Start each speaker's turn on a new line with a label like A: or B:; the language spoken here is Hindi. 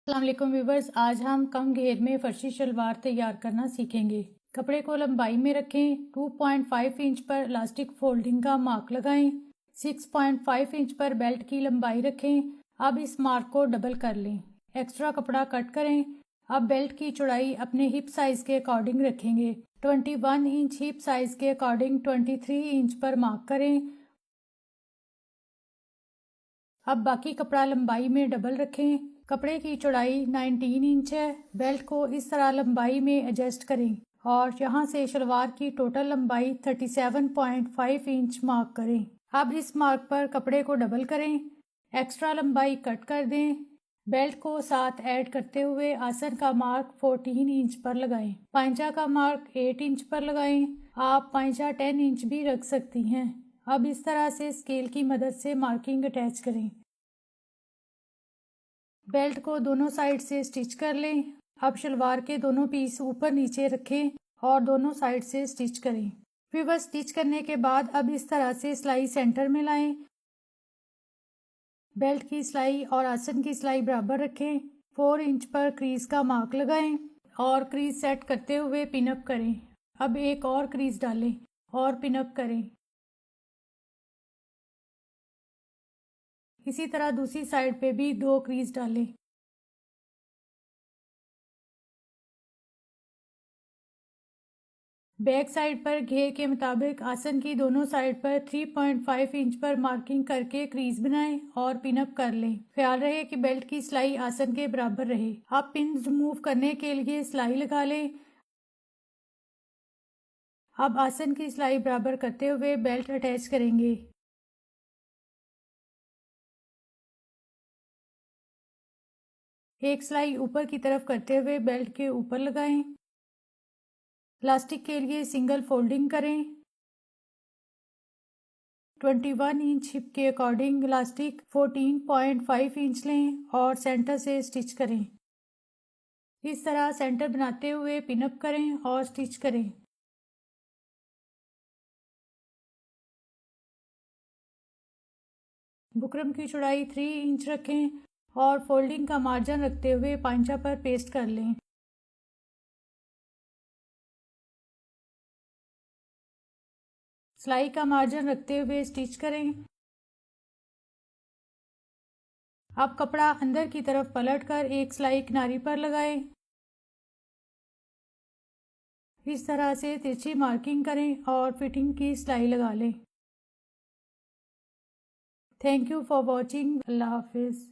A: अस्सलाम वालेकुम व्यूवर्स, आज हम कम घेर में फर्शी शलवार तैयार करना सीखेंगे। कपड़े को लंबाई में रखें। 2.5 इंच पर इलास्टिक फोल्डिंग का मार्क लगाएं। 6.5 इंच पर बेल्ट की लंबाई रखें। अब इस मार्क को डबल कर लें। एक्स्ट्रा कपड़ा कट करें। अब बेल्ट की चौड़ाई अपने हिप साइज के अकॉर्डिंग रखेंगे। 21 इंच हिप साइज के अकॉर्डिंग 23 इंच पर मार्क करें। अब बाकी कपड़ा लंबाई में डबल रखें। कपड़े की चौड़ाई 19 इंच है। बेल्ट को इस तरह लंबाई में एडजस्ट करें और यहाँ से शलवार की टोटल लंबाई 37.5 इंच मार्क करें। अब इस मार्क पर कपड़े को डबल करें। एक्स्ट्रा लंबाई कट कर दें। बेल्ट को साथ ऐड करते हुए आसन का मार्क 14 इंच पर लगाएं। पांचा का मार्क 8 इंच पर लगाएं। आप पांचा 10 इंच भी रख सकती हैं। अब इस तरह से स्केल की मदद से मार्किंग अटैच करें। बेल्ट को दोनों साइड से स्टिच कर लें। अब शलवार के दोनों पीस ऊपर नीचे रखें और दोनों साइड से स्टिच करें। फिर बस स्टिच करने के बाद अब इस तरह से सिलाई सेंटर में लाएं। बेल्ट की सिलाई और आसन की सिलाई बराबर रखें। 4 इंच पर क्रीज का मार्क लगाएं और क्रीज सेट करते हुए पिनअप करें। अब एक और क्रीज डालें और पिनअप करें। इसी तरह दूसरी साइड पे भी 2 क्रीज डालें। बैक साइड पर घेर के मुताबिक आसन की दोनों साइड पर 3.5 इंच पर मार्किंग करके क्रीज बनाएं और पिनअप कर लें। ख्याल रहे कि बेल्ट की सिलाई आसन के बराबर रहे। आप पिन रिमूव करने के लिए सिलाई लगा लें। अब आसन की सिलाई बराबर करते हुए बेल्ट अटैच करेंगे। एक सिलाई ऊपर की तरफ करते हुए बेल्ट के ऊपर लगाएं। इलास्टिक के लिए सिंगल फोल्डिंग करें। 21 इंच हिप के अकॉर्डिंग इलास्टिक 14.5 इंच लें और सेंटर से स्टिच करें। इस तरह सेंटर बनाते हुए पिनअप करें और स्टिच करें। बुकरम की चौड़ाई 3 इंच रखें और फोल्डिंग का मार्जिन रखते हुए पांचा पर पेस्ट कर लें। सिलाई का मार्जिन रखते हुए स्टिच करें। अब कपड़ा अंदर की तरफ पलटकर एक सिलाई किनारी पर लगाएं। इस तरह से तिरछी मार्किंग करें और फिटिंग की सिलाई लगा लें। Thank you for watching. Allah Hafiz.